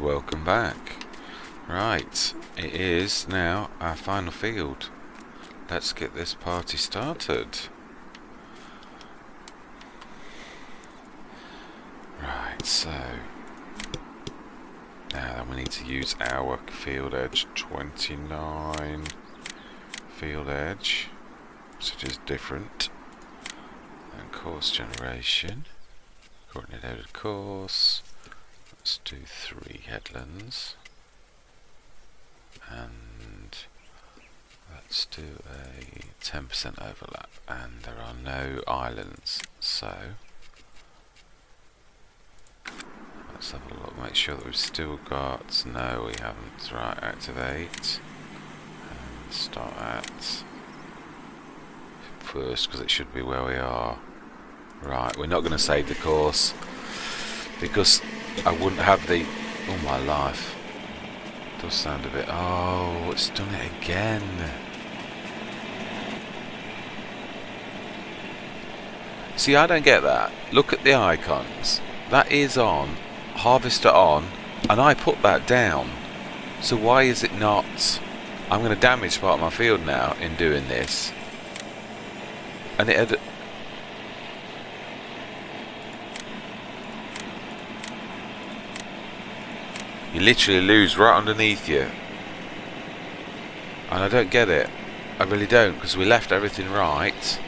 welcome back. Right, it is now our final field. Let's get this party started. Right, so now then we need to use our field edge 29 field edge, which is different, and course generation, coordinated course. Let's do 3 headlands, and let's do a 10% overlap, and there are no islands, so let's have a look, make sure that we've still got, no we haven't, right, activate, and start at first, because it should be where we are. Right, we're not going to save the course, because I wouldn't have the, oh my life, it does sound a bit, oh, it's done it again. See, I don't get that. Look at the icons. That is on, harvester on, and I put that down. So why is it not? I'm going to damage part of my field now in doing this. And it had... You literally lose right underneath you. And I don't get it. I really don't, because we left everything right.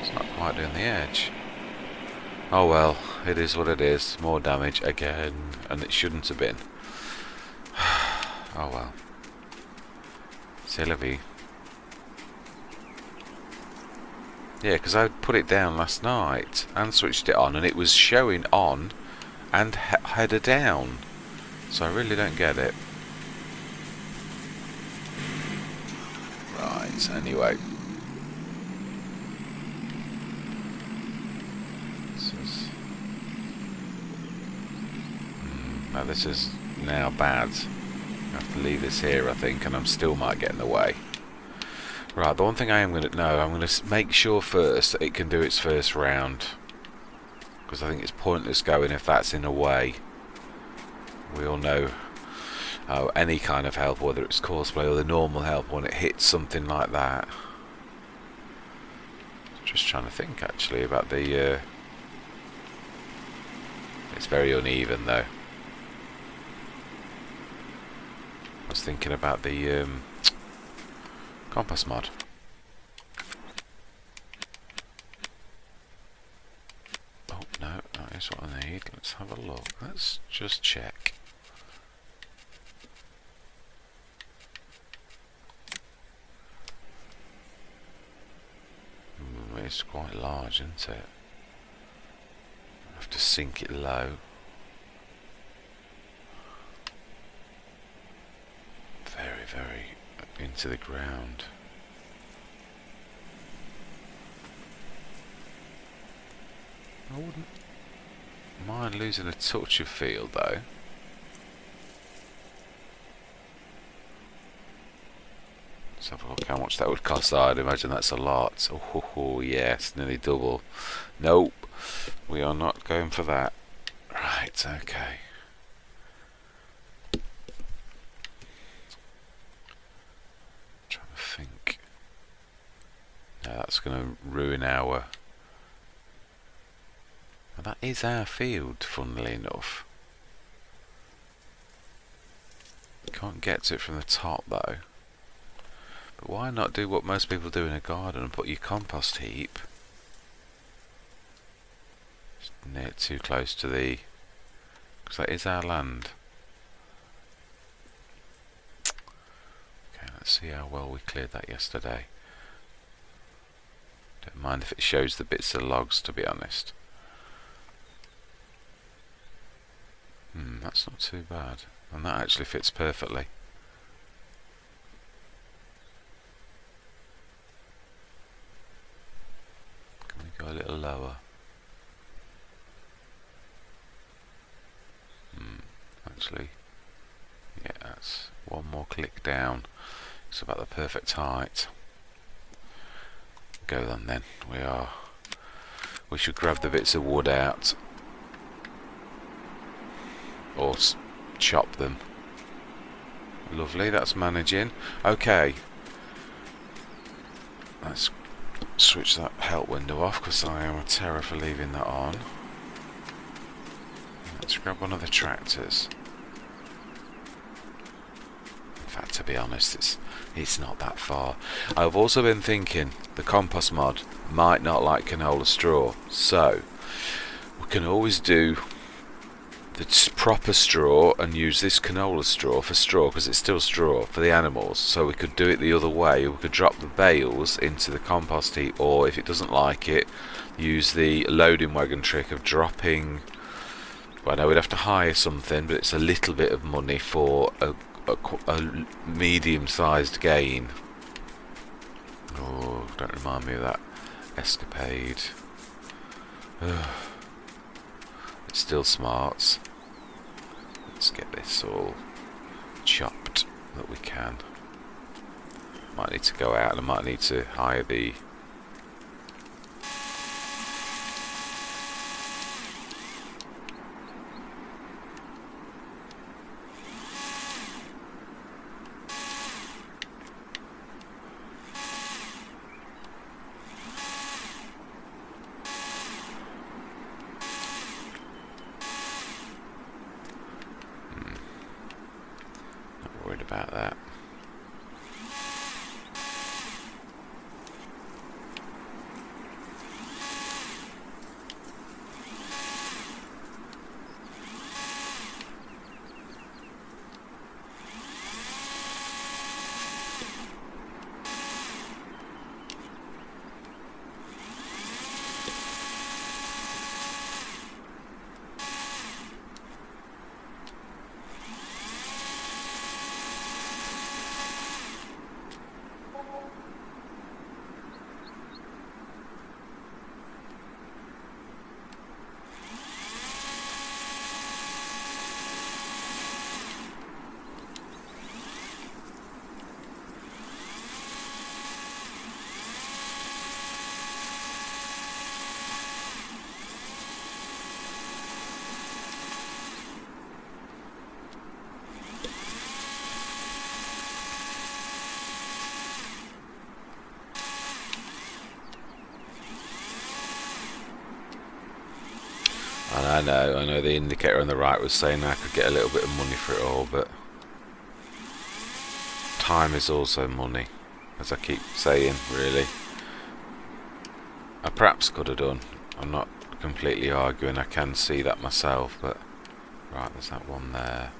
It's not quite doing the edge. Oh well, it is what it is. More damage again, and it shouldn't have been. Oh well. C'est la vie. Yeah, because I put it down last night and switched it on, and it was showing on and header down. So I really don't get it. Right, anyway. Now this is now bad. I have to leave this here, I think, and I'm still might get in the way. Right, the one thing I am going to know, I'm going to make sure first that it can do its first round, because I think it's pointless going if that's in a way. We all know any kind of help, whether it's courseplay or the normal help, when it hits something like that. Just trying to think actually about the... it's very uneven though. I was thinking about the compass mod. Oh no, that is what I need. Let's have a look. Let's just check. It's quite large, isn't it? I have to sink it low. Very, very into the ground. I wouldn't mind losing a touch of field though. Let's have a look how much that would cost. I'd imagine that's a lot. Oh yes, nearly double. Nope, we are not going for that. Right, okay. Trying to think. No, that's going to ruin our... Well, that is our field, funnily enough. Can't get to it from the top though. But why not do what most people do in a garden and put your compost heap near too close to the... because that is our land. Okay, let's see how well we cleared that yesterday. Don't mind if it shows the bits of logs, to be honest. That's not too bad, and that actually fits perfectly. Can we go a little lower? Actually, yeah, that's one more click down. It's about the perfect height. Go then. We should grab the bits of wood out. Or chop them. Lovely, that's managing. Okay, let's switch that help window off because I am a terror for leaving that on. Let's grab one of the tractors. In fact, to be honest, it's not that far. I've also been thinking the compost mod might not like canola straw, so we can always do the proper straw and use this canola straw for straw, because it's still straw for the animals. So we could do it the other way. We could drop the bales into the compost heap, or if it doesn't like it, use the loading wagon trick of dropping. Well, I know we'd have to hire something, but it's a little bit of money for a medium-sized gain. Oh, don't remind me of that escapade. Ugh. It still smarts. Let's get this all chopped that we can. Might need to go out, and I might need to hire the about that. And I know the indicator on the right was saying I could get a little bit of money for it all, but time is also money, as I keep saying, really. I perhaps could have done. I'm not completely arguing, I can see that myself, but right, there's that one there.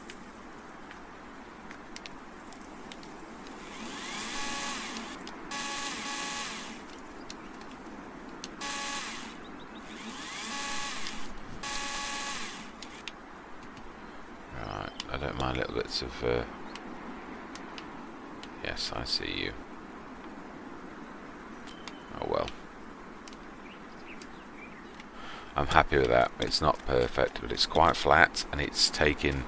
I don't mind little bits of yes, I see you. Oh well. I'm happy with that. It's not perfect, but it's quite flat, and it's taking,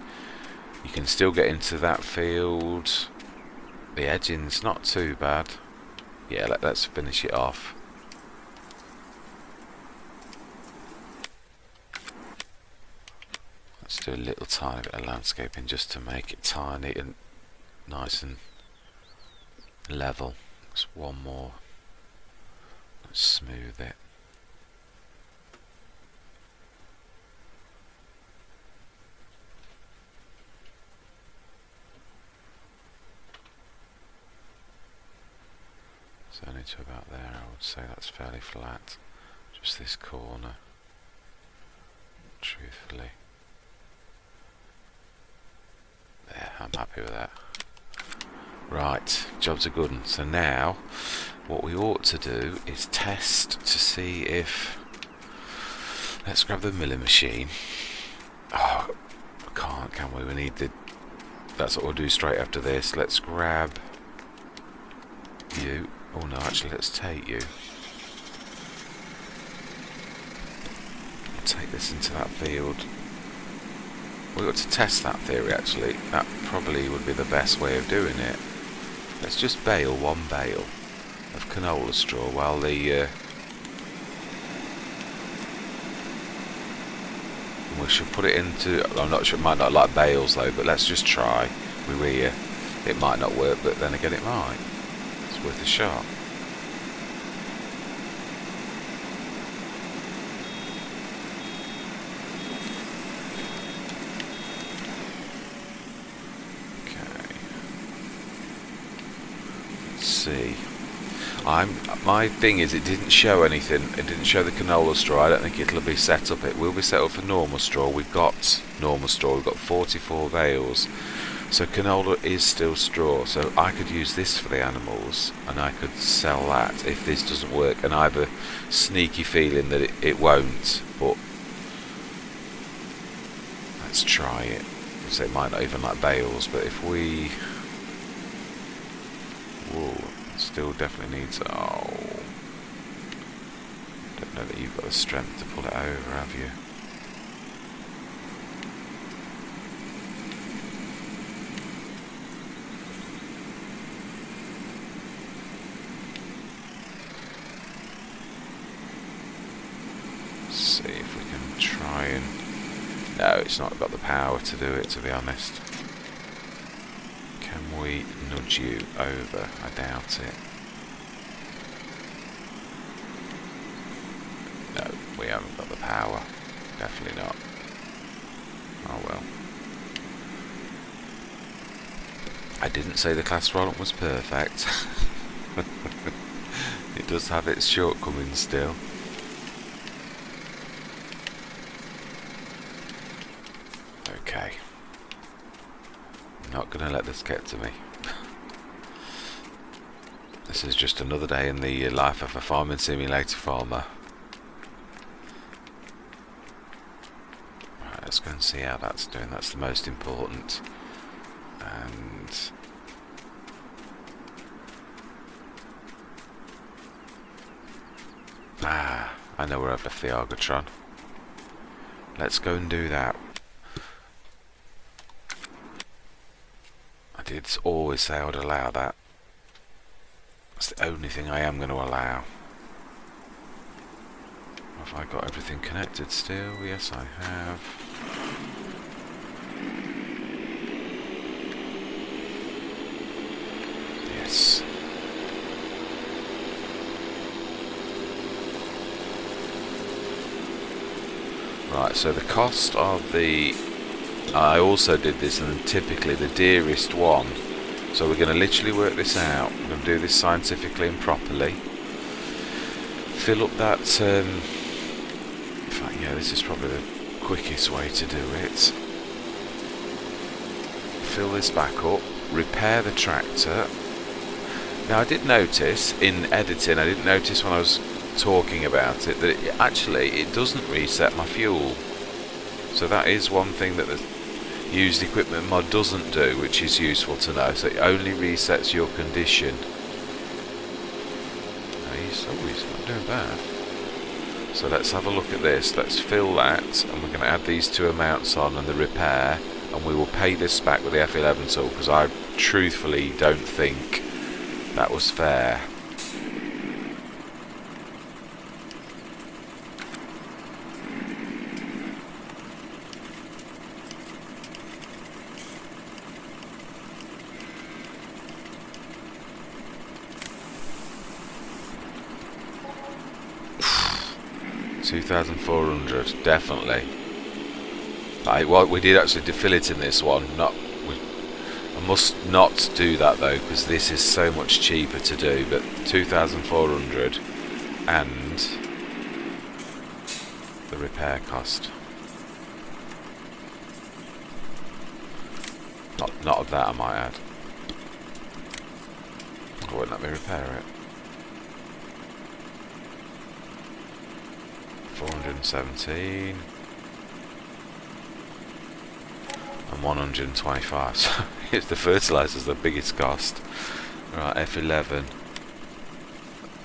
you can still get into that field. The edging's not too bad. Yeah, let's finish it off. Let's do a little tiny bit of landscaping just to make it tiny and nice and level. Just one more. Let's smooth it. It's only to about there, I would say that's fairly flat. Just this corner, truthfully. There, I'm happy with that. Right, job's a good one. So now, what we ought to do is test to see if... Let's grab the milling machine. Oh, can't, can we? We need the... That's what we'll do straight after this. Let's grab you. Oh no, actually, let's take you. Take this into that field. We've got to test that theory, actually. That probably would be the best way of doing it. Let's just bale one bale of canola straw while the... we should put it into, I'm not sure, it might not like bales though, but let's just try. We're it might not work, but then again it might. It's worth a shot. See, my thing is it didn't show anything. It didn't show the canola straw. I don't think it'll be set up. It will be set up for normal straw. We've got normal straw. We've got 44 bales, so canola is still straw. So I could use this for the animals, and I could sell that if this doesn't work. And I have a sneaky feeling that it won't. But let's try it. So it might not even like bales, but if we still definitely needs. Oh, don't know that you've got the strength to pull it over, have you? Let's see if we can try and. No, it's not got the power to do it, to be honest. Can we nudge you over? I doubt it. No, we haven't got the power. Definitely not. Oh well. I didn't say the class roll-up was perfect. It does have its shortcomings still. Okay. Not gonna let this get to me. This is just another day in the life of a farming simulator farmer. Right, let's go and see how that's doing. That's the most important. And I know where I've left the Argotron. Let's go and do that. I did always say I would allow that. That's the only thing I am going to allow. Have I got everything connected still? Yes, I have. Yes. Right, so the cost of the... I also did this, and typically the dearest one. So we're going to literally work this out. We're going to do this scientifically and properly. Fill up that... in fact, yeah, this is probably the quickest way to do it. Fill this back up. Repair the tractor. Now I did notice in editing, I didn't notice when I was talking about it, that it doesn't reset my fuel. So that is one thing that the used equipment mod doesn't do, which is useful to know. So it only resets your condition. He's not doing bad. So let's have a look at this. Let's fill that, and we're going to add these two amounts on and the repair, and we will pay this back with the F11 tool, because I truthfully don't think that was fair. $2,400, definitely. Well, we did actually fill it in this one. I must not do that though, because this is so much cheaper to do. But 2,400 and the repair cost. Not of that, I might add. It won't let me repair it. 417 and 125. So it's the fertilizer's the biggest cost. Right, F11.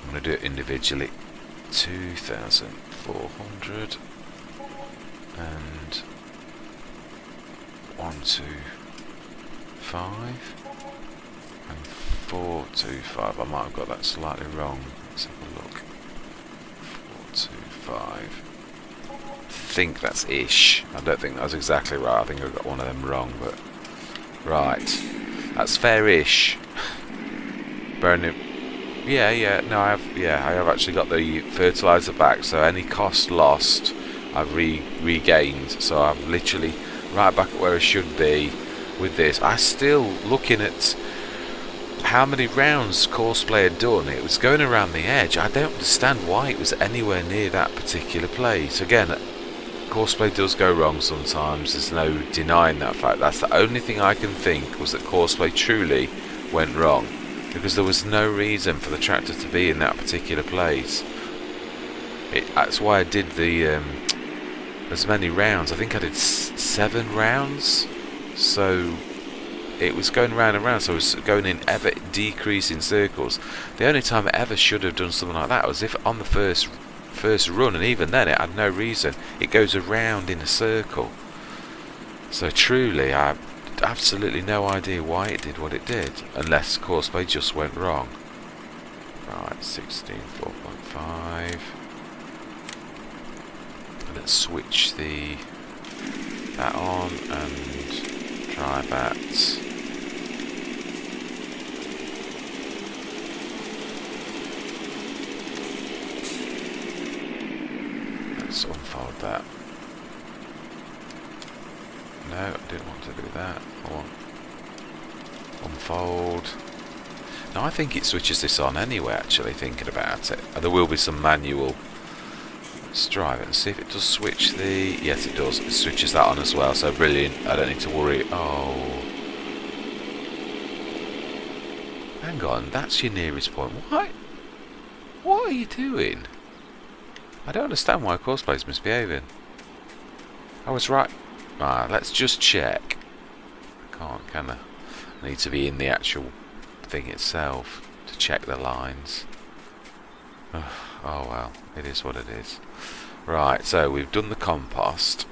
I'm going to do it individually. 2,400 and 125 and 425. I might have got that slightly wrong. Let's have a look. 425 think that's ish. I don't think that's exactly right. I think I've got one of them wrong, but right, that's fair-ish. Burning. Yeah. No, I have actually got the fertilizer back. So any cost lost, I've regained. So I'm literally right back where I should be with this. I'm still looking at how many rounds Courseplay had done. It was going around the edge. I don't understand why it was anywhere near that particular place. Again, Courseplay does go wrong sometimes. There's no denying that fact. That's the only thing I can think, was that Courseplay truly went wrong, because there was no reason for the tractor to be in that particular place. That's why I did the as many rounds. I think I did 7 rounds. So it was going round and round, so it was going in ever decreasing circles. The only time I ever should have done something like that was if on the first run, and even then it had no reason. It goes around in a circle. So truly, I have absolutely no idea why it did what it did, unless Courseplay just went wrong. Right, 16.4.5. Let's switch that on and try that. Let's unfold that. No, I didn't want to do that. I want unfold. Now I think it switches this on anyway, actually, thinking about it. There will be some manual. Let's try it and see if it does switch the... Yes, it does. It switches that on as well, so brilliant. I don't need to worry. Oh. Hang on, that's your nearest point. What are you doing? I don't understand why Courseplay's misbehaving. I was right. Right, let's just check. I can't, can I? I need to be in the actual thing itself to check the lines. Oh well, it is what it is. Right, so we've done the compost.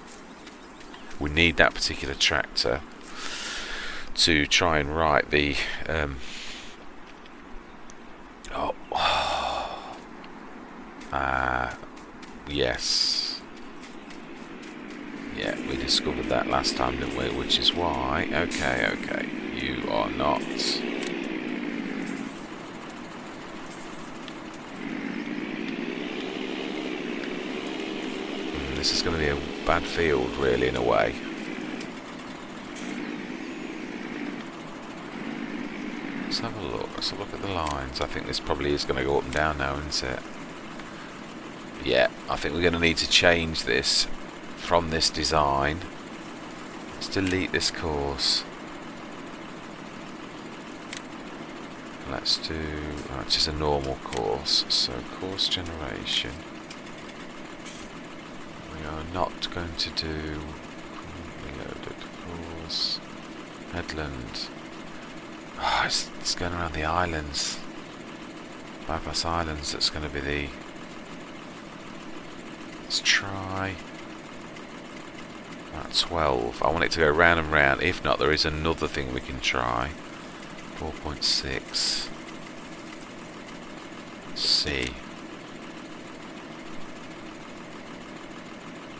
We need that particular tractor to try and write the yes. Yeah, we discovered that last time, didn't we? Which is why... Okay. You are not... This is going to be a bad field, really, in a way. Let's have a look. Let's have a look at the lines. I think this probably is going to go up and down now, isn't it? Yeah, I think we're going to need to change this from this design. Let's delete this course. Let's do... It's just a normal course. So, course generation. We are not going to do... Reloaded course. Headland. Oh, it's going around the islands. Bypass islands, that's going to be the... Let's try... 12. I want it to go round and round. If not, there is another thing we can try. 4.6. C.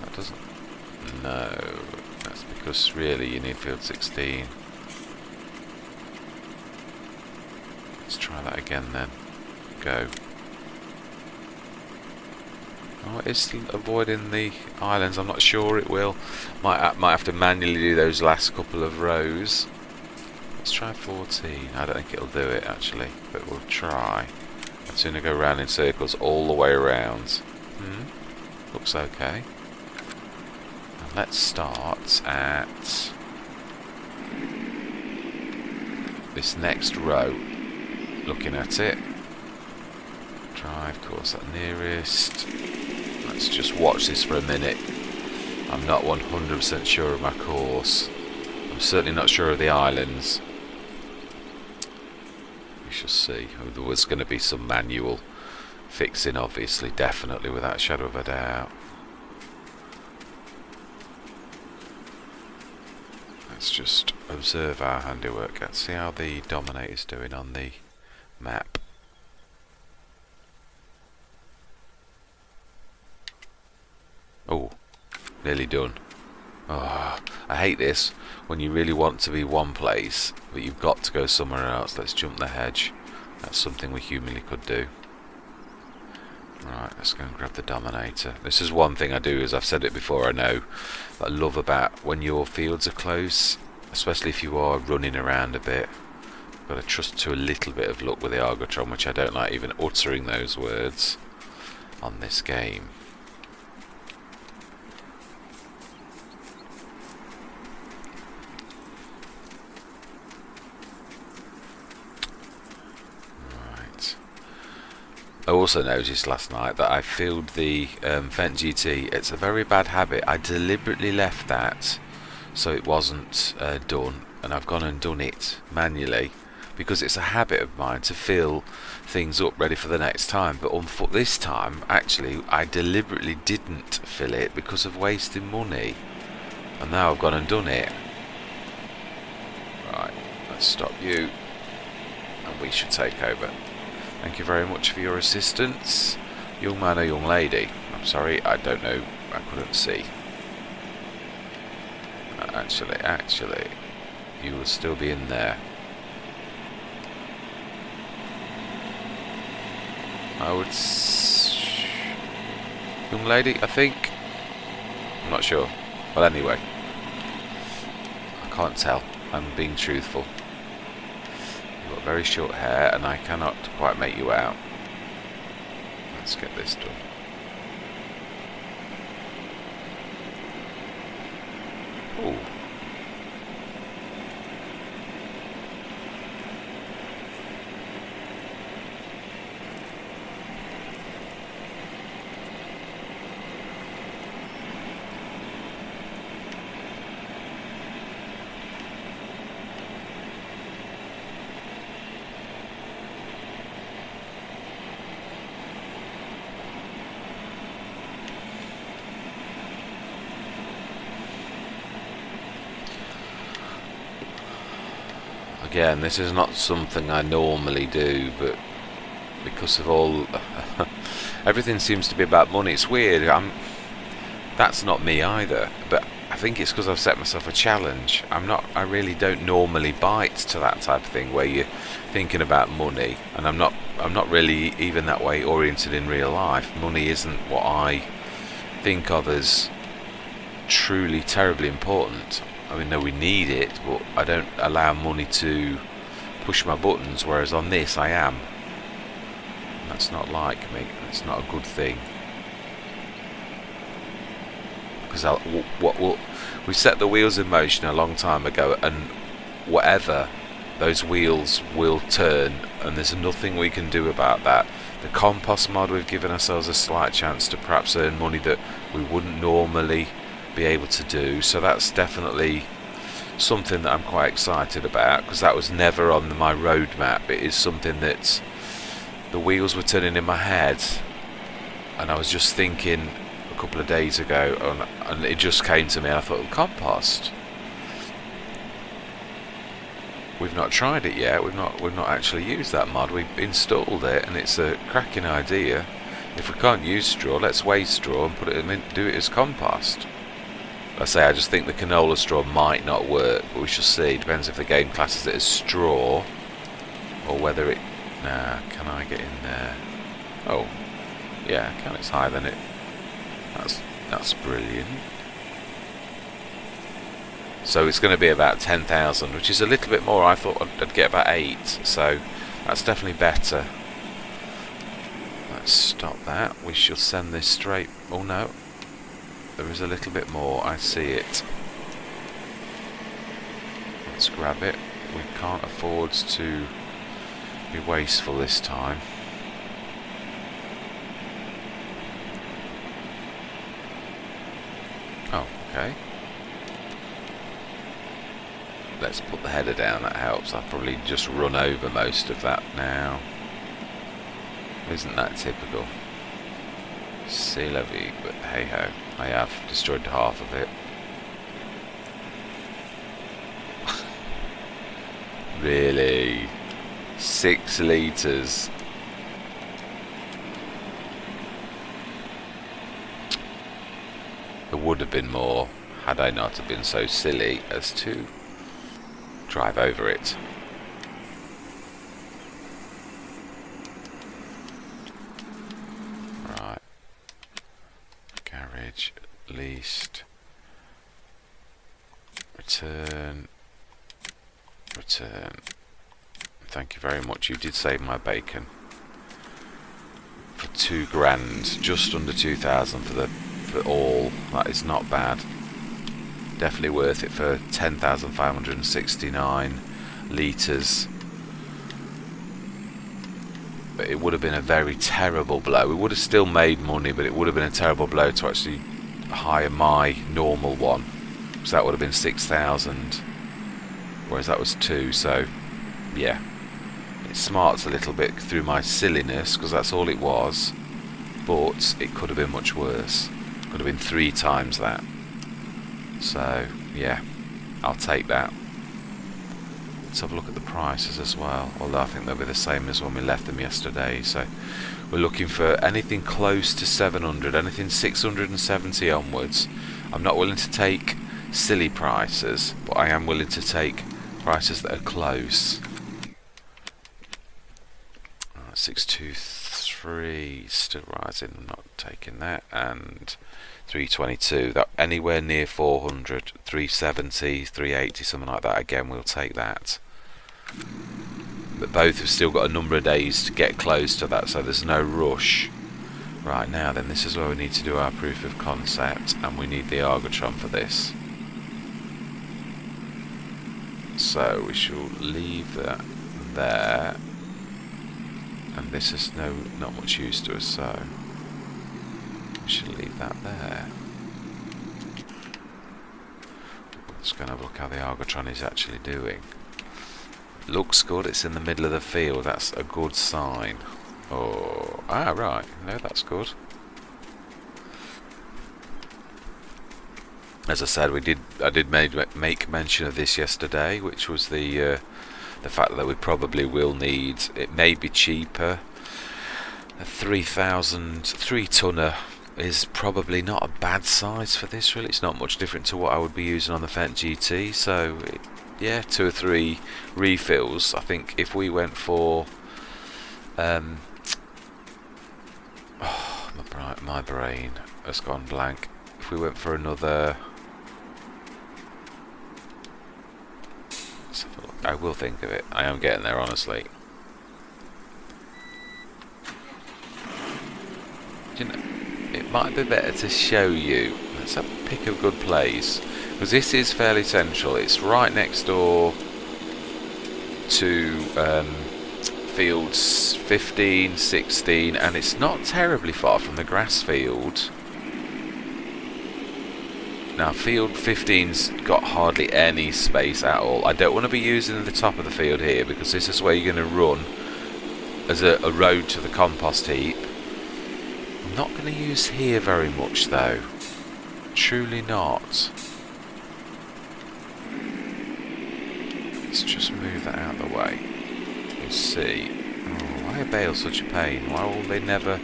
That doesn't... No. That's because really you need field 16. Let's try that again then. Go. Oh, it's avoiding the islands. I'm not sure it will. Might have to manually do those last couple of rows. Let's try 14. I don't think it'll do it actually, but we'll try. I'd sooner go round in circles all the way around. Looks okay. And let's start at this next row. Looking at it. Drive course at nearest. Let's just watch this for a minute. I'm not 100% sure of my course. I'm certainly not sure of the islands. We shall see. There was going to be some manual fixing, obviously, definitely, without a shadow of a doubt. Let's just observe our handiwork. Let's see how the Dominator's doing on the map. Oh, Nearly done. Oh, I hate this when you really want to be one place, but you've got to go somewhere else. Let's jump the hedge. That's something we humanly could do. Right, let's go and grab the Dominator. This is one thing I do, as I've said it before, I know, that I love about when your fields are close, especially if you are running around a bit. Got to trust to a little bit of luck with the Argotron, which I don't like even uttering those words on this game. I also noticed last night that I filled the Fendt GT. It's a very bad habit. I deliberately left that so it wasn't done, and I've gone and done it manually because it's a habit of mine to fill things up ready for the next time. But on foot this time, actually, I deliberately didn't fill it because of wasting money, and now I've gone and done it. Right, let's stop you, and we should take over. Thank you very much for your assistance. Young man or young lady? I'm sorry, I don't know. I couldn't see. Actually, you will still be in there. I would... young lady, I think? I'm not sure. Well, anyway. I can't tell. I'm being truthful. You've got very short hair and I cannot quite make you out. Let's get this done. Ooh. Again, this is not something I normally do, but because of all everything seems to be about money. It's weird. That's not me either, but I think it's because I've set myself a challenge. I really don't normally bite to that type of thing where you're thinking about money, and I'm not really even that way oriented in real life. Money isn't what I think of as truly terribly important. I mean, no, we need it, but I don't allow money to push my buttons, whereas on this I am. That's not like me. It's not a good thing. Because we set the wheels in motion a long time ago, and whatever, those wheels will turn, and there's nothing we can do about that. The compost mod, we've given ourselves a slight chance to perhaps earn money that we wouldn't normally be able to do, so that's definitely something that I'm quite excited about, because that was never on my roadmap. It is something that the wheels were turning in my head, and I was just thinking a couple of days ago, and it just came to me. I thought, compost, we've not tried it yet. We've not actually used that mod. We've installed it, and it's a cracking idea. If we can't use straw, let's waste straw and put it in, do it as compost. I say, I just think the canola straw might not work, but we shall see. Depends if the game classes it as straw, or whether it... Nah, can I get in there? Oh, yeah, I can. It's higher than it. That's brilliant. So it's going to be about 10,000, which is a little bit more. I thought I'd get about 8, so that's definitely better. Let's stop that. We shall send this straight... Oh no. There is a little bit more, I see it. Let's grab it. We can't afford to be wasteful this time. Oh, okay. Let's put the header down, that helps. I'll probably just run over most of that now. Isn't that typical? C'est la vie, but hey ho. I have destroyed half of it. Really? 6 litres. There would have been more had I not have been so silly as to drive over it. Right. Garage, leased, return, return. Thank you very much. You did save my bacon. For £2,000, just under 2,000 for all. That is not bad. Definitely worth it for 10,569 litres. But it would have been a very terrible blow. We would have still made money, but it would have been a terrible blow to actually hire my normal one. So that would have been 6,000, whereas that was 2. So yeah, it smarts a little bit through my silliness because that's all it was. But it could have been much worse. Could have been 3 times that. So yeah, I'll take that. Let's have a look at the prices as well, although I think they'll be the same as when we left them yesterday. So we're looking for anything close to 700, anything 670 onwards. I'm not willing to take silly prices, but I am willing to take prices that are close. 623 still rising, I'm not taking that. And 322, that anywhere near 400, 370, 380, something like that, again we'll take that. But both have still got a number of days to get close to that, so there's no rush. Right, now then, this is where we need to do our proof of concept, and we need the Argotron for this. So we shall leave that there, and this is not much use to us, so we shall leave that there. Let's go and have a look how the Argotron is actually doing. Looks good, it's in the middle of the field, that's a good sign. Oh, right, no, that's good. As I said, I did make mention of this yesterday, which was the fact that we probably will need, it may be cheaper, a 3 tonner is probably not a bad size for this really. It's not much different to what I would be using on the Fendt GT, so yeah, 2 or 3 refills. I think if we went for my brain has gone blank. If we went for another, let's have a look. I will think of it. I am getting there, honestly. You know, it might be better to show you. Let's have a pick of a good place, because this is fairly central. It's right next door to fields 15, 16, and it's not terribly far from the grass field. Now field 15's got hardly any space at all. I don't want to be using the top of the field here, because this is where you're going to run as a road to the compost heap. I'm not going to use here very much though, truly not. Let's just move that out of the way. Let's see. Oh, why are bales such a pain? Why will they never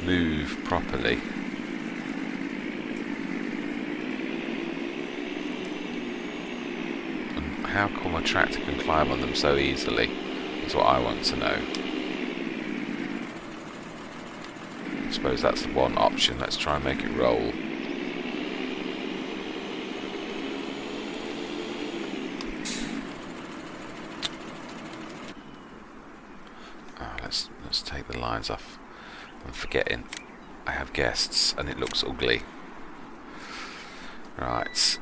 move properly? And how come a tractor can climb on them so easily? That's what I want to know. I suppose that's the one option. Let's try and make it roll. Let's take the lines off. I'm forgetting I have guests and it looks ugly. Right.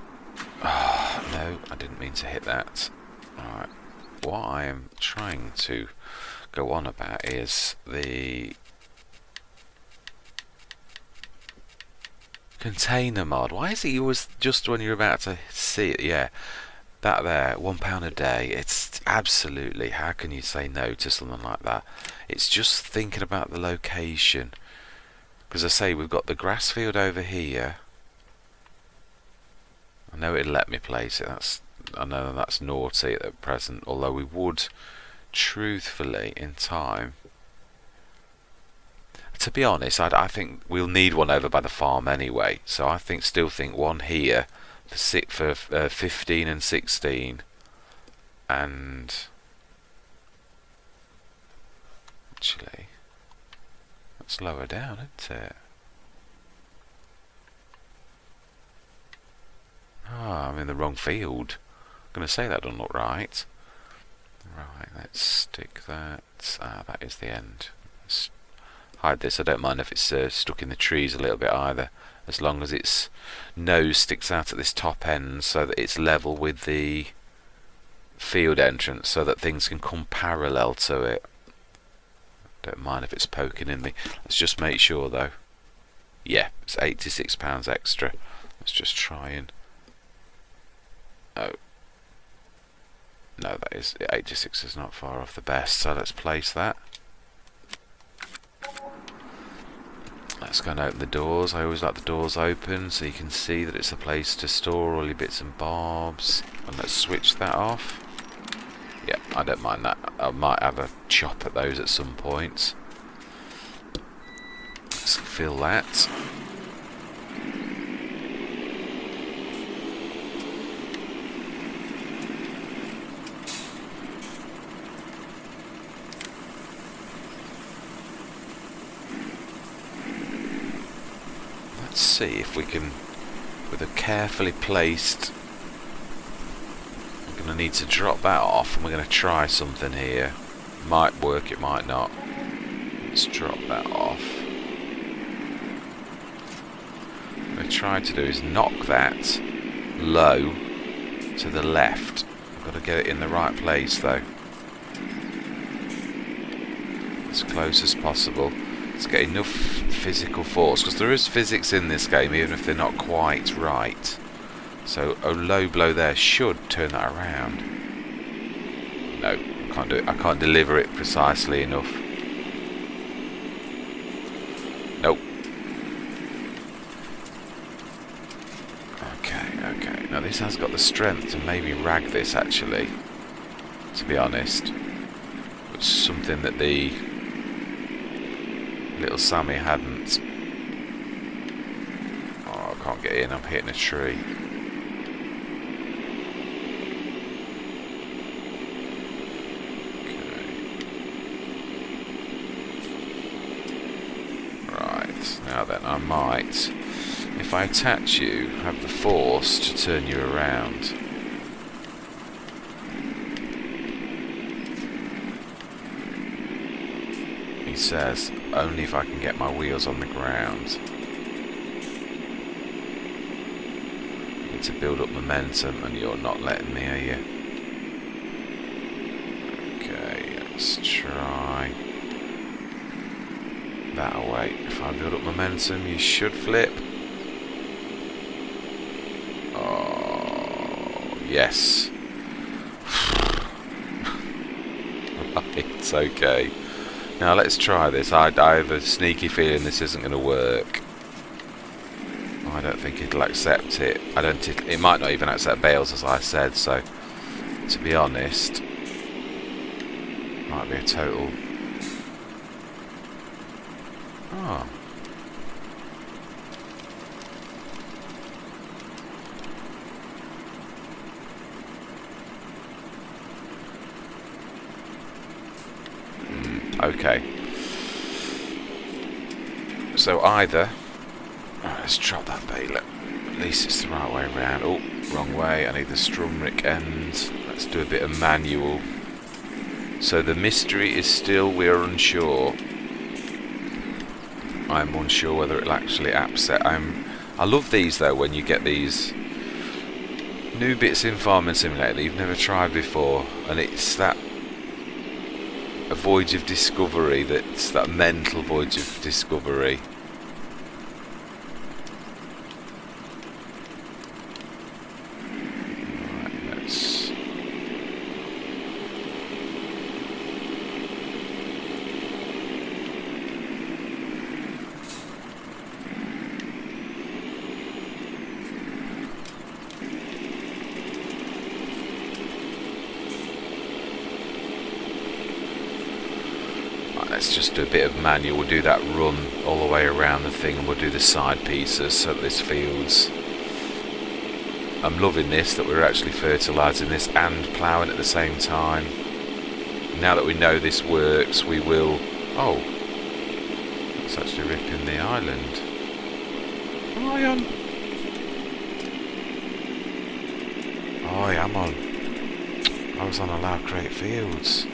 Oh, no, I didn't mean to hit that. Right. What I am trying to go on about is the container mod. Why is it always just when you're about to see it? Yeah. That there, £1 a day, it's absolutely, how can you say no to something like that? It's just thinking about the location. Because I say, we've got the grass field over here. I know it'll let me place it, I know that's naughty at present, although we would, truthfully, in time. I To be honest, I think we'll need one over by the farm anyway. So I still think one here for 15 and 16, and actually that's lower down, isn't it? Ah, I'm in the wrong field. I'm going to say that doesn't look right. Right, let's stick that. Ah, that is the end. Let's hide this. I don't mind if it's stuck in the trees a little bit either, as long as its nose sticks out at this top end so that it's level with the field entrance, so that things can come parallel to it. Don't mind if it's poking in the... Let's just make sure though. Yeah, it's £86 extra. Let's just try and... Oh. No, that is... 86 is not far off the best, so let's place that. Let's go and open the doors. I always like the doors open so you can see that it's a place to store all your bits and bobs. And let's switch that off. Yeah, I don't mind that. I might have a chop at those at some point. Let's fill that. Let's see if we can, with a carefully placed... We're going to need to drop that off, and we're going to try something here. Might work, it might not. Let's drop that off. What I'm going to try to do is knock that low to the left. I've got to get it in the right place though. As close as possible. Let's get enough physical force, because there is physics in this game even if they're not quite right. So a low blow there should turn that around. No, I can't do it. I can't deliver it precisely enough. Nope. Okay. Now this has got the strength to maybe rag this actually, to be honest. It's something that the little Sammy hadn't. Oh, I can't get in. I'm hitting a tree. Now then, I might, if I attach you, have the force to turn you around. He says, only if I can get my wheels on the ground. I need to build up momentum, and you're not letting me, are you? Okay, let's try that away. If I build up momentum, you should flip. Oh, yes. Right, okay. Now let's try this. I have a sneaky feeling this isn't going to work. I don't think it'll accept it. It might not even accept bales, as I said, so to be honest, might be a total... Oh. Okay. So either... let's drop that baler. At least it's the right way around. Oh, wrong way. I need the Strumrick end. Let's do a bit of manual. So the mystery is still we're unsure. I'm unsure whether it'll actually upset. I love these though, when you get these new bits in Farming Simulator that you've never tried before, and it's that a voyage of discovery, that's that mental voyage of discovery. Right, let's... let's just do a bit of manual. We'll do that run all the way around the thing, and we'll do the side pieces so that this feels... I'm loving this, that we're actually fertilising this and ploughing at the same time. Now that we know this works, we will... Oh, it's actually ripping the island. Am I on? Oh, I am on. I was on Allow Create Fields.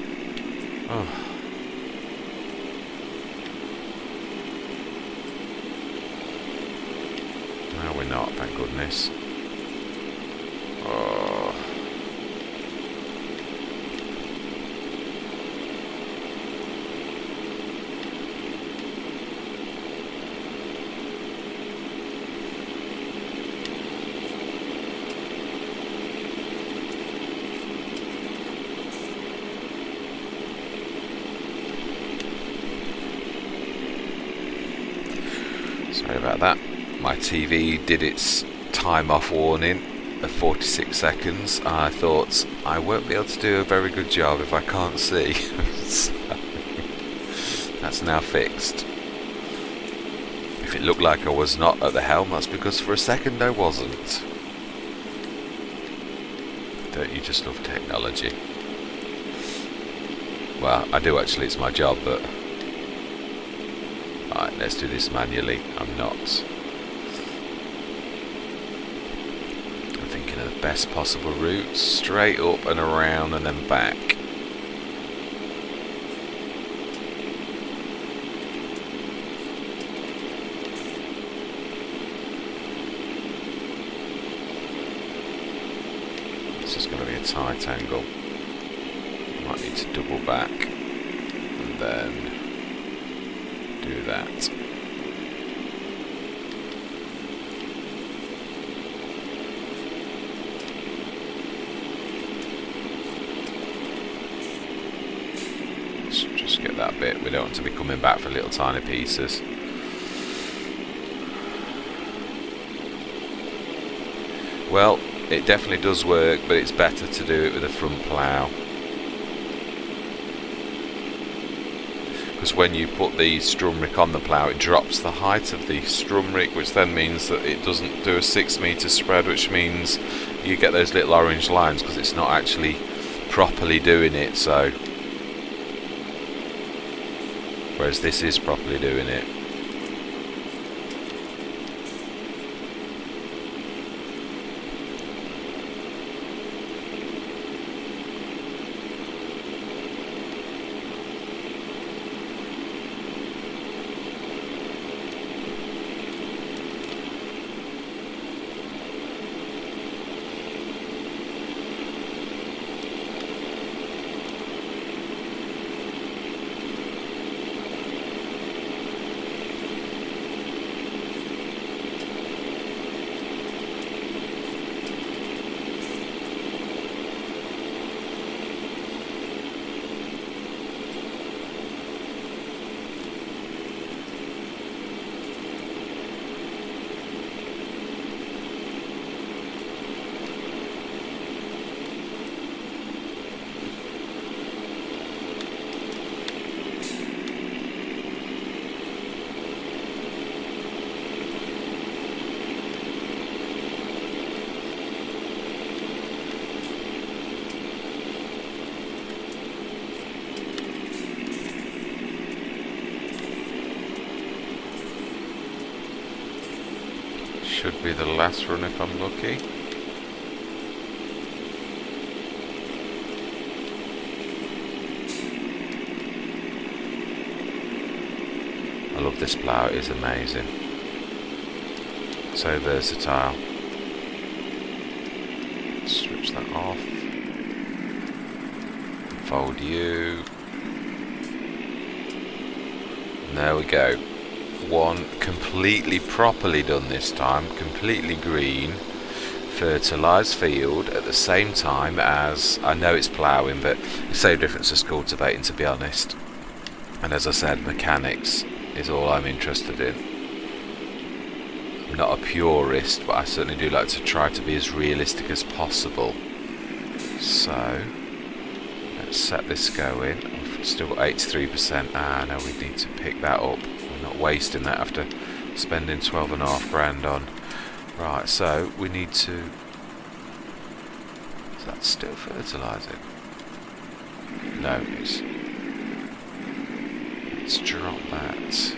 Oh. No, we're not, thank goodness. Oh. Sorry about that. My TV did its time off warning of 46 seconds. I thought I won't be able to do a very good job if I can't see. So, that's now fixed. If it looked like I was not at the helm, that's because for a second I wasn't. Don't you just love technology? Well, I do actually, it's my job, but... Alright, let's do this manually. I'm not. I'm thinking of the best possible route. Straight up and around and then back. This is going to be a tight angle. Might need to double back and then do that. Let's just get that bit. We don't want to be coming back for little tiny pieces. Well, it definitely does work, but it's better to do it with a front plough. Because when you put the strum rick on the plough, it drops the height of the strum rick, which then means that it doesn't do a 6 metre spread, which means you get those little orange lines because it's not actually properly doing it. So, whereas this is properly doing it. Should be the last run if I'm lucky. I love this plough, it is amazing. So versatile. Switch that off. Fold you. And there we go. One completely properly done this time, completely green, fertilised field at the same time as, I know it's ploughing, but it's no difference as cultivating, to be honest. And as I said, mechanics is all I'm interested in. I'm not a purist, but I certainly do like to try to be as realistic as possible. So let's set this going. Still got 83%. Ah, no, we need to pick that up. We're not wasting that after spending 12.5 grand on. Right, so we need to... Is that still fertilising? No, it's... Let's drop that.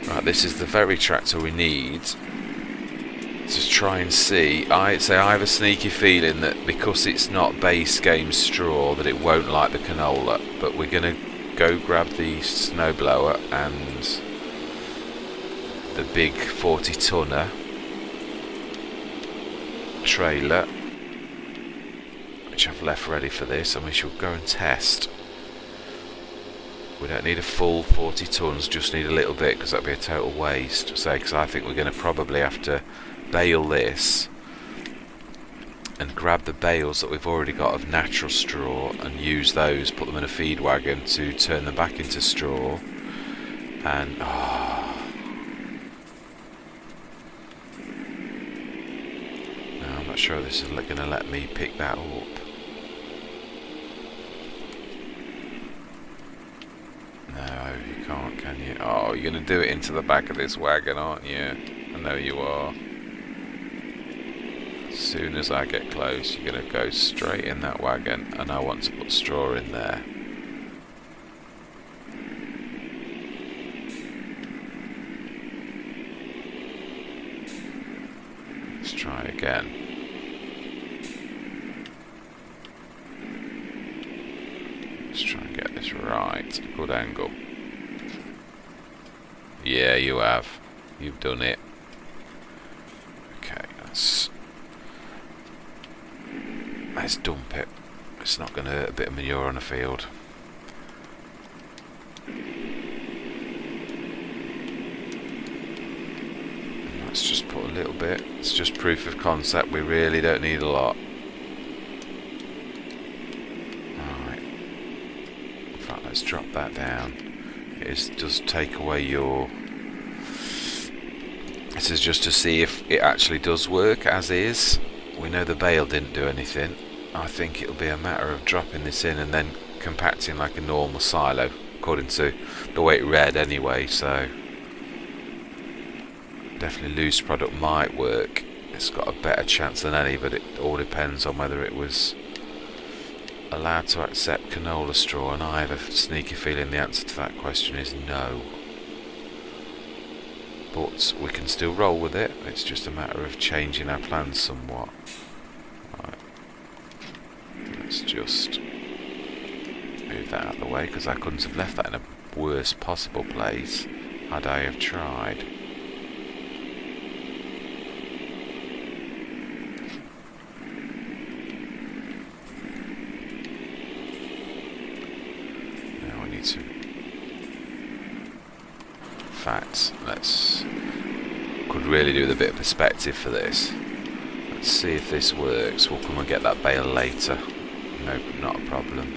Right, this is the very tractor we need to try and see. I have a sneaky feeling that because it's not base game straw that it won't like the canola, but we're going to go grab the snowblower and the big 40-tonner trailer, which I've left ready for this, and we shall go and test. We don't need a full 40 tons, just need a little bit, because that'd be a total waste. So, because I think we're going to probably have to bale this and grab the bales that we've already got of natural straw and use those, put them in a feed wagon to turn them back into straw. And no, I'm not sure this is going to let me pick that up. No, you can't, can you? Oh, you're going to do it into the back of this wagon, aren't you? I know you are. As soon as I get close, you're going to go straight in that wagon, and I want to put straw in there. Let's try again. Let's try and get this right. Good angle. Yeah, you have. You've done it. Okay, let's dump it. It's not going to hurt a bit of manure on the field. And let's just put a little bit. It's just proof of concept. We really don't need a lot. Alright. In fact, let's drop that down. It does take away your... This is just to see if it actually does work as is. We know the bale didn't do anything. I think it'll be a matter of dropping this in and then compacting like a normal silo, according to the way it read anyway. So definitely loose product might work. It's got a better chance than any, but it all depends on whether it was allowed to accept canola straw, and I have a sneaky feeling the answer to that question is no. But we can still roll with it. It's just a matter of changing our plans somewhat. Right. Let's just move that out of the way, because I couldn't have left that in a worse possible place had I have tried. Now we need to... In fact, could really do with a bit of perspective for this. Let's see if this works. We'll come and get that bale later. Nope, not a problem.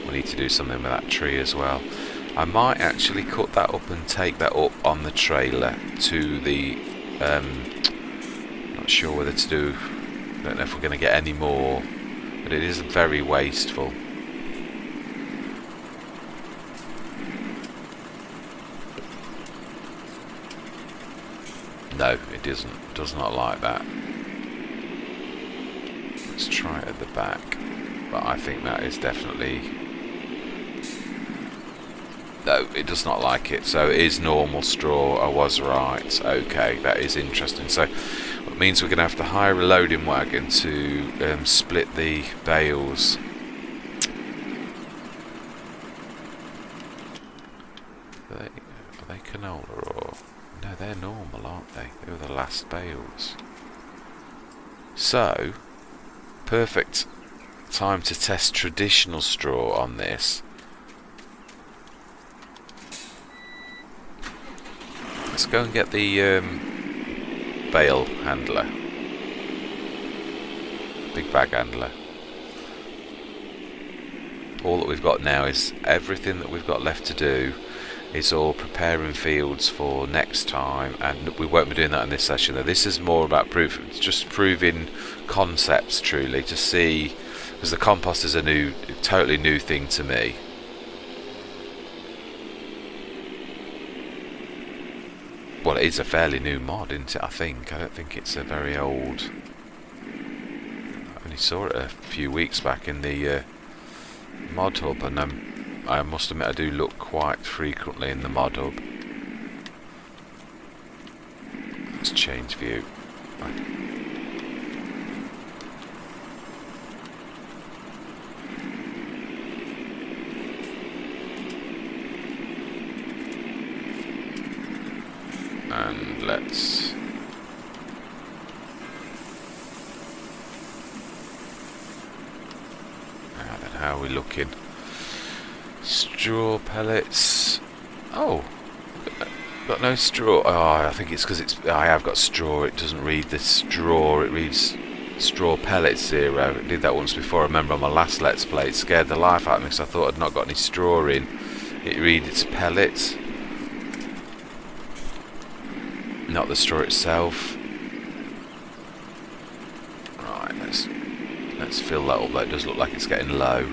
We need to do something with that tree as well. I might actually cut that up and take that up on the trailer to the... not sure whether to do... I don't know if we're going to get any more, but it is very wasteful. No, it does not like that. Let's try it at the back. But I think that is definitely... No, it does not like it. So it is normal straw. I was right. Okay, that is interesting. So it means we're going to have to hire a loading wagon to split the bales. Are they canola or... No, they're normal, aren't they? They were the last bales. So, perfect time to test traditional straw on this. Let's go and get the bale handler. Big bag handler. All that we've got now is everything that we've got left to do It's all preparing fields for next time, and we won't be doing that in this session though. This is more about proof, it's just proving concepts truly, to see, because the compost is a totally new thing to me. Well, it is a fairly new mod, isn't it? I don't think it's a very old. I only saw it a few weeks back in the mod hub, and I must admit I do look quite frequently in the mod hub. Let's change view. And let's now then, how are we looking? Straw pellets. Oh, got no straw. Oh, I think it's because I have got straw. It doesn't read the straw. It reads straw pellets 0. It did that once before. I remember on my last Let's Play, it scared the life out of me because I thought I'd not got any straw in. It reads its pellets, not the straw itself. Right, let's fill that up. That does look like it's getting low.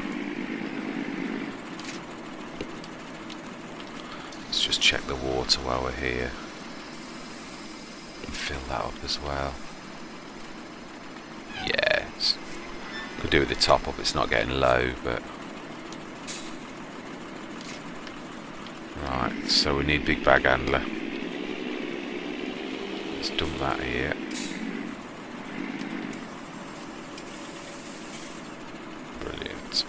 Let's just check the water while we're here and fill that up as well. Yeah, could do with the top up. It's not getting low, but right. So we need big bag handler. Let's dump that here. Brilliant.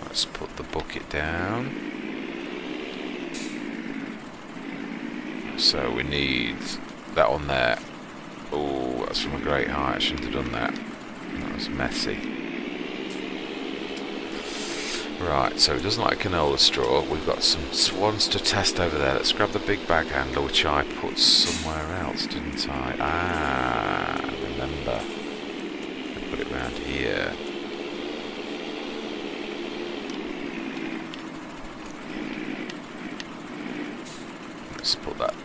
Let's put the bucket down. So we need that on there. Oh, that's from a great height. I shouldn't have done that. That was messy. Right, so it doesn't like canola straw. We've got some swans to test over there. Let's grab the big bag handler, which I put somewhere else, didn't I? Ah, remember. I put it round here. Let's put that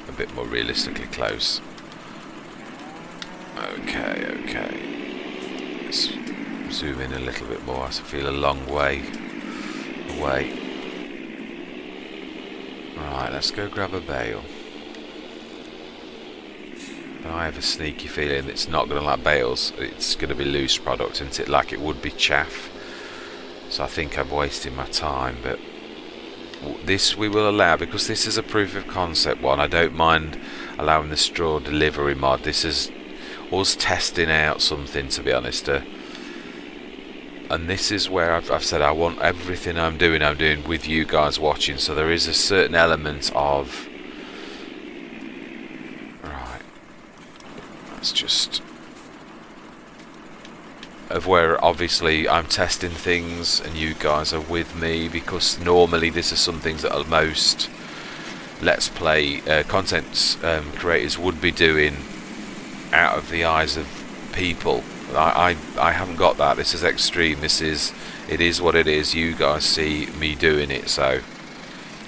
a bit more realistically close. Okay. Let's zoom in a little bit more. I feel a long way away. Right, let's go grab a bale. I have a sneaky feeling it's not going to like bales. It's going to be loose product, isn't it? Like it would be chaff. So I think I'm wasting my time, but this we will allow, because this is a proof of concept one. I don't mind allowing the straw delivery mod. This is us testing out something, to be honest. And this is where I've said I want everything I'm doing with you guys watching. So there is a certain element of, right, that's just of where obviously I'm testing things and you guys are with me, because normally this is some things that most Let's Play content creators would be doing out of the eyes of people. I haven't got that. This is extreme. It is what it is. You guys see me doing it, so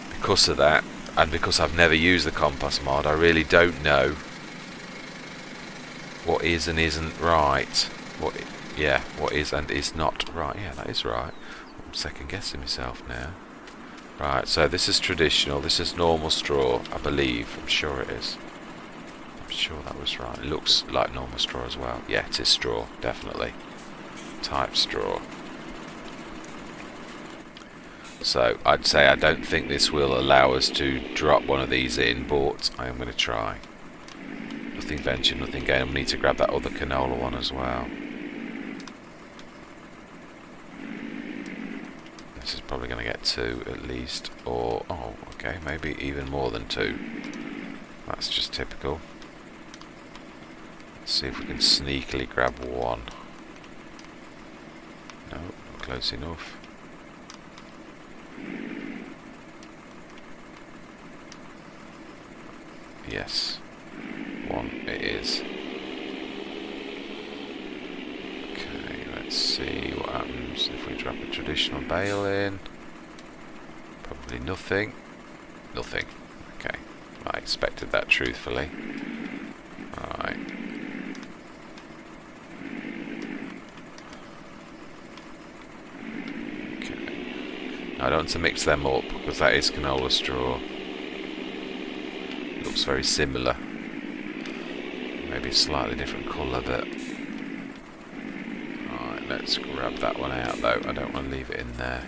because of that, and because I've never used the compost mod, I really don't know what is and isn't right. What is and is not right. Yeah, that is right. I'm second guessing myself now. Right, so this is traditional. This is normal straw, I believe. I'm sure it is. I'm sure that was right. It looks like normal straw as well. Yeah, it is straw, definitely. Type straw. So I'd say I don't think this will allow us to drop one of these in, but I am going to try. Nothing ventured, nothing gained. We need to grab that other canola one as well. This is probably going to get 2 at least, or oh, okay, maybe even more than 2. That's just typical. Let's see if we can sneakily grab 1. No, not close enough. Yes, 1 it is. Okay, let's see what happens if we drop a traditional bale in. Really nothing. Nothing. Okay. I expected that, truthfully. Right. Okay. Now I don't want to mix them up because that is canola straw. Looks very similar. Maybe a slightly different colour, but... Right, let's grab that one out though. I don't want to leave it in there.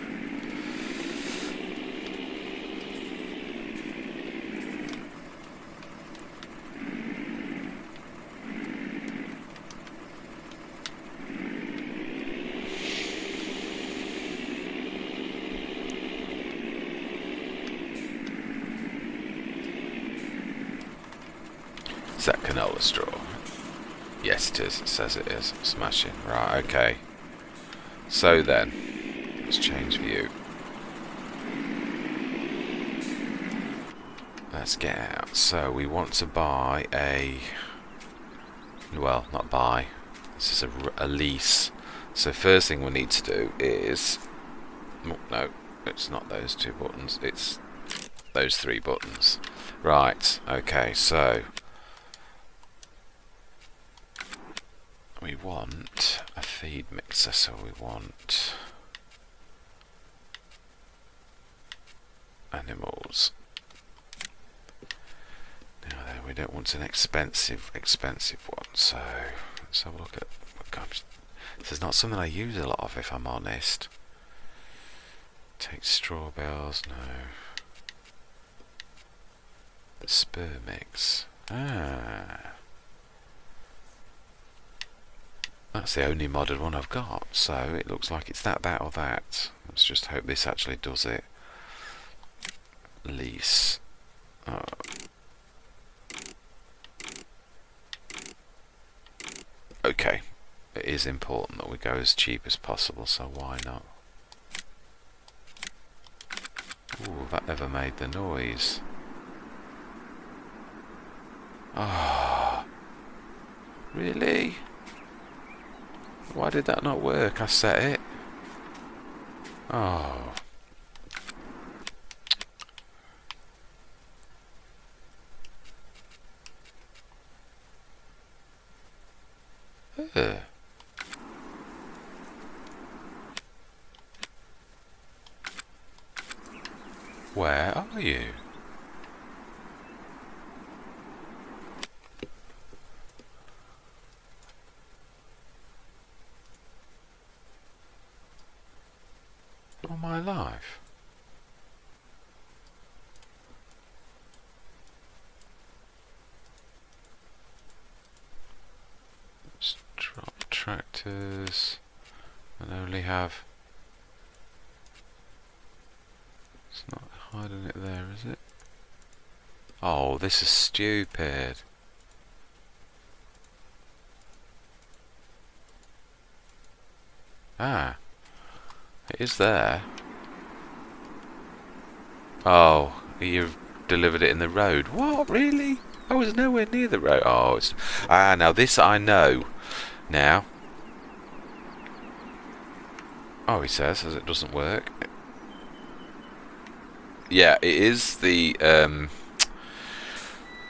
Is that canola straw? Yes it is, it says it is. Smashing. Right, okay. So then, let's change view. Let's get out. So we want to buy a... Well, not buy. This is a lease. So first thing we need to do is... Oh, no, it's not those two buttons. It's those three buttons. Right, okay, so... We want a feed mixer, so we want animals. Now then, we don't want an expensive one, so let's have a look at... God, this is not something I use a lot of, if I'm honest. Take straw bales, no. The spur mix. Ah. That's the only modded one I've got, so it looks like it's that, or that. Let's just hope this actually does it. Lease. Oh. Okay. It is important that we go as cheap as possible, so why not? Ooh, that never made the noise. Ah. Oh. Really? Why did that not work? I set it. Oh. Where are you? All my life. Let's drop tractors and only have... It's not hiding it there, is it? Oh, this is stupid. Ah. It is there. Oh, you've delivered it in the road. What? Really? I was nowhere near the road. Oh, it's... Ah, now this I know. Now. Oh, he says, as it doesn't work. Yeah, it is the...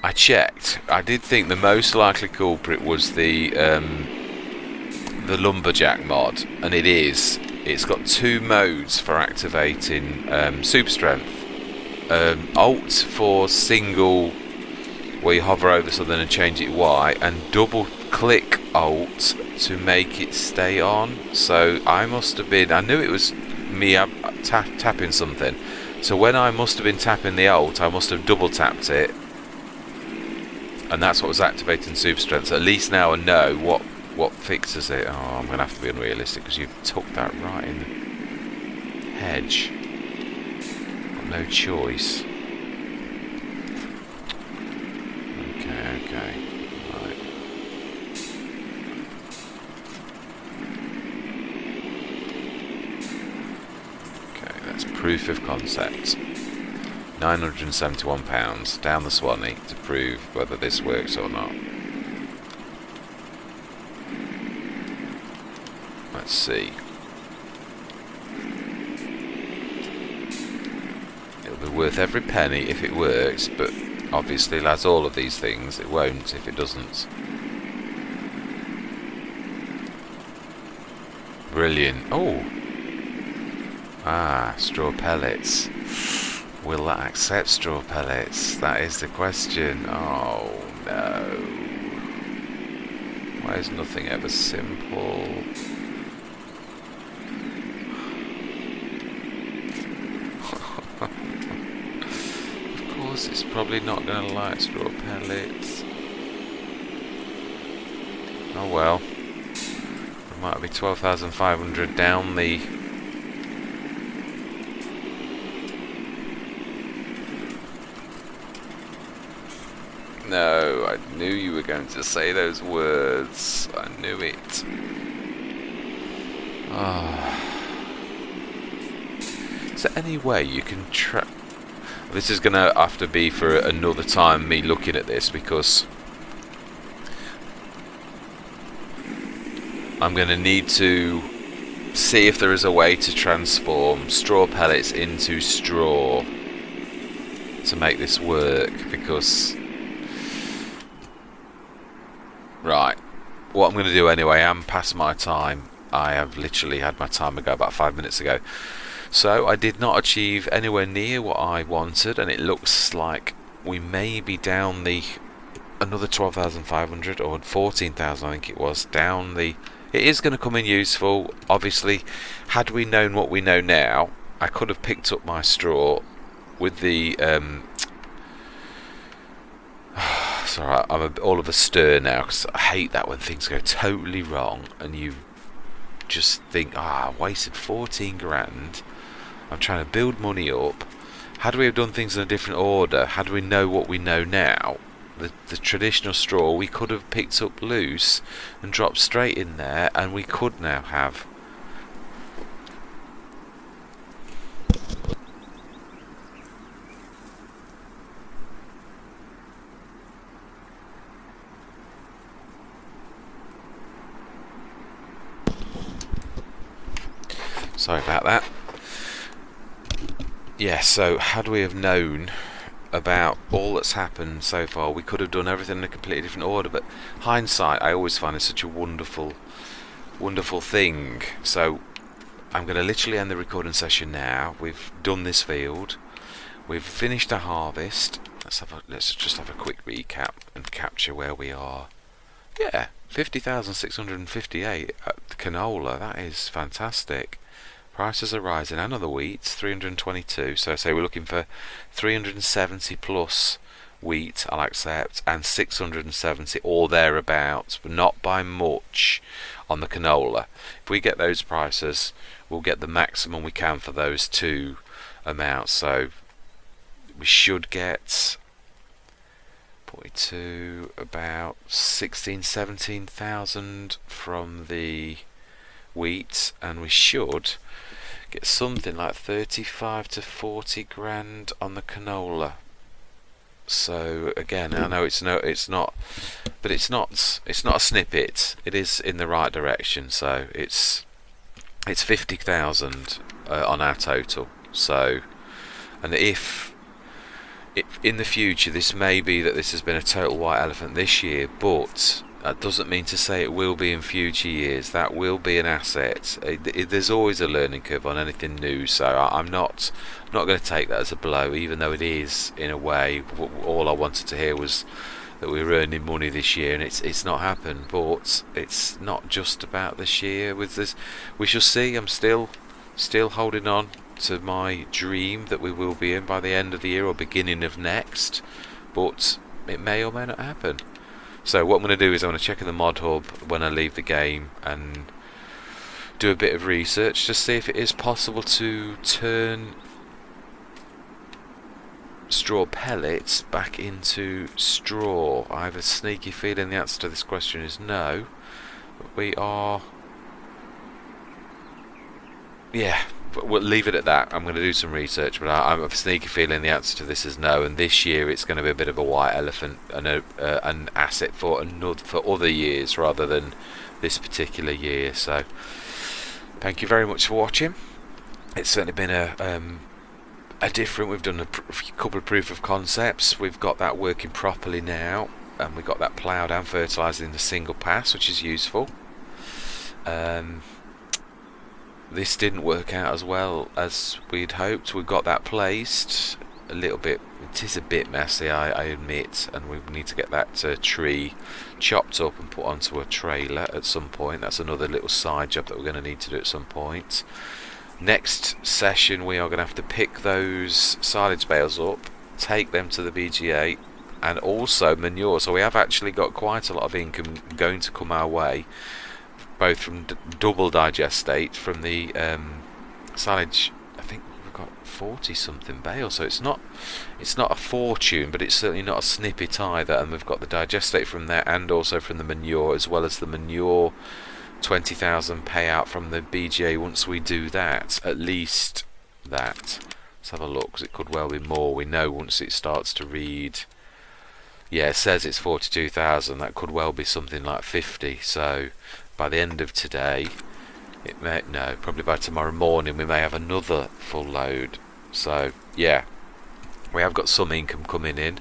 I checked. I did think the most likely culprit was the lumberjack mod, and it is. It's got two modes for activating super strength. Alt for single, where you hover over something and change it Y, and double click Alt to make it stay on. So I must have been... I knew it was me tapping something. So when I must have been tapping the Alt, I must have double tapped it. And that's what was activating super strength. So at least now I know what fixes it. Oh, I'm going to have to be unrealistic because you've took that right in the hedge. Got no choice. Okay. Right. Okay, that's proof of concept. £971 down the Swanee to prove whether this works or not. Let's see. It'll be worth every penny if it works, but obviously, as all of these things, it won't if it doesn't. Brilliant. Oh! Ah, straw pellets. Will that accept straw pellets? That is the question. Oh, no. Why is nothing ever simple? Of course, it's probably not going to like straw pellets. Oh well. It might be 12,500 down the... No, I knew you were going to say those words. I knew it. Is there any way you can track... This is going to have to be for another time, me looking at this, because I'm going to need to see if there is a way to transform straw pellets into straw to make this work, because... Right, what I'm going to do anyway, I'm past my time. I have literally had my timer go about 5 minutes ago. So I did not achieve anywhere near what I wanted, and it looks like we may be down the another 12,500 or 14,000, I think it was, down the... It is going to come in useful. Obviously, had we known what we know now, I could have picked up my straw with the... Sorry, I'm all of a stir now, because I hate that when things go totally wrong and you just think, I wasted 14 grand. I'm trying to build money up. Had we have done things in a different order, had we know what we know now, the traditional straw we could have picked up loose and dropped straight in there, and we could now have... Sorry about that. Yeah, so had we have known about all that's happened so far, we could have done everything in a completely different order, but hindsight I always find is such a wonderful thing. So I'm going to literally end the recording session now. We've done this field, we've finished our harvest. Let's just have a quick recap and capture where we are. Yeah, 50,658 at canola. That is fantastic. Prices are rising, and on the wheat, 322. So say we're looking for 370 plus wheat, I'll accept, and 670 or thereabouts, but not by much on the canola. If we get those prices, we'll get the maximum we can for those two amounts. So we should get 42, about 17,000 from the wheat, and we should get something like 35 to 40 grand on the canola. So again, I know it's not, but it's not a snippet. It is in the right direction. So it's 50,000 on our total. So, and if in the future, this may be that this has been a total white elephant this year, but that doesn't mean to say it will be in future years. That will be an asset. There's always a learning curve on anything new, so I'm not going to take that as a blow, even though it is, in a way. All I wanted to hear was that we were earning money this year, and it's not happened. But it's not just about this year. With this, we shall see. I'm still holding on to my dream that we will be in by the end of the year or beginning of next, but it may or may not happen. So what I'm going to do is I'm going to check in the mod hub when I leave the game and do a bit of research to see if it is possible to turn straw pellets back into straw. I have a sneaky feeling the answer to this question is no. We are... Yeah, we'll leave it at that. I'm going to do some research, but I have a sneaky feeling the answer to this is no. And this year it's going to be a bit of a white elephant and an asset for other years rather than this particular year. So, thank you very much for watching. It's certainly been are different. We've done a couple of proof of concepts. We've got that working properly now, and we've got that ploughed and fertilised in the single pass, which is useful. This didn't work out as well as we'd hoped. We've got that placed a little bit. It is a bit messy, I admit, and we need to get that tree chopped up and put onto a trailer at some point. That's another little side job that we're going to need to do at some point. Next session we are going to have to pick those silage bales up, take them to the BGA, and also manure. So we have actually got quite a lot of income going to come our way, both from double digestate from the silage. I think we've got 40 something bales, so it's not a fortune, but it's certainly not a snippet either. And we've got the digestate from there, and also from the manure, as well as the manure 20,000 payout from the BGA. Once we do that, at least that. Let's have a look, because it could well be more. We know once it starts to read, yeah, it says it's 42,000. That could well be something like 50. So by the end of today, probably by tomorrow morning, we may have another full load. So yeah, we have got some income coming in,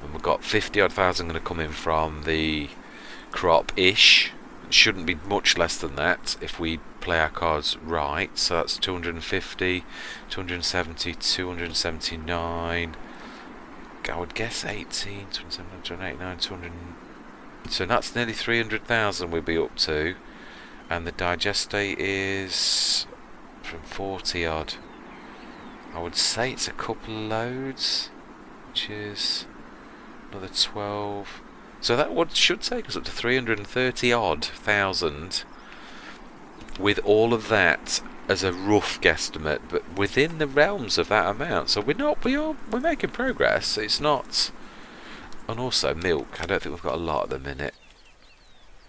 and we've got 50 odd thousand going to come in from the crop-ish. Shouldn't be much less than that if we play our cards right. So that's 250, 270, 279. I would guess 18, 27, 289, 200. So that's nearly 300,000 we'll be up to. And the digestate is from 40 odd. I would say it's a couple of loads, which is another 12. So that should take us up to 330 odd thousand, with all of that as a rough guesstimate, but within the realms of that amount. So we're making progress. It's not. And also milk, I don't think we've got a lot at the minute.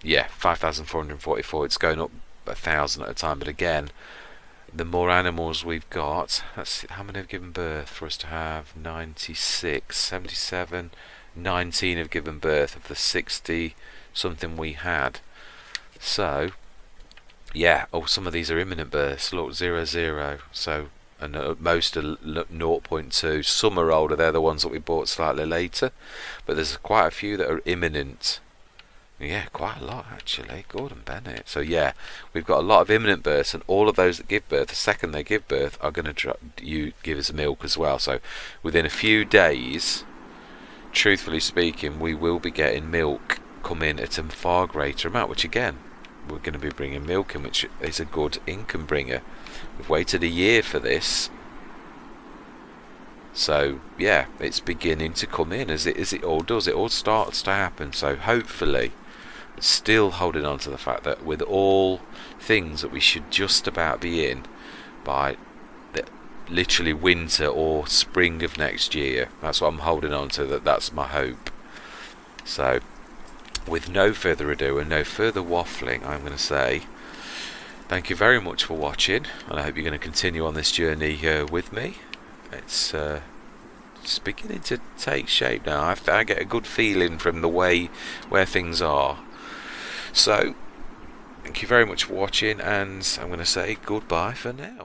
Yeah, 5,444. It's going up 1,000 at a time, but again, the more animals we've got, let's see, how many have given birth for us to have 96, 77, 19 have given birth of the 60 something we had. So yeah, some of these are imminent births. Look, 0, so, and most are 0.2. Some are older, they're the ones that we bought slightly later, but there's quite a few that are imminent. Yeah, quite a lot actually. Gordon Bennett. So yeah, we've got a lot of imminent births, and all of those that give birth, the second they give birth, are going to give us milk as well. So within a few days, truthfully speaking, we will be getting milk come in at a far greater amount, which again, we're going to be bringing milk in, which is a good income bringer. We've waited a year for this, so yeah, it's beginning to come in as it all does. It all starts to happen. So hopefully, still holding on to the fact that with all things that we should just about be in by literally winter or spring of next year. That's what I'm holding on to. That's my hope. So with no further ado and no further waffling, I'm going to say thank you very much for watching, and I hope you're going to continue on this journey with me. It's beginning to take shape now. I get a good feeling from the way where things are. So thank you very much for watching, and I'm going to say goodbye for now.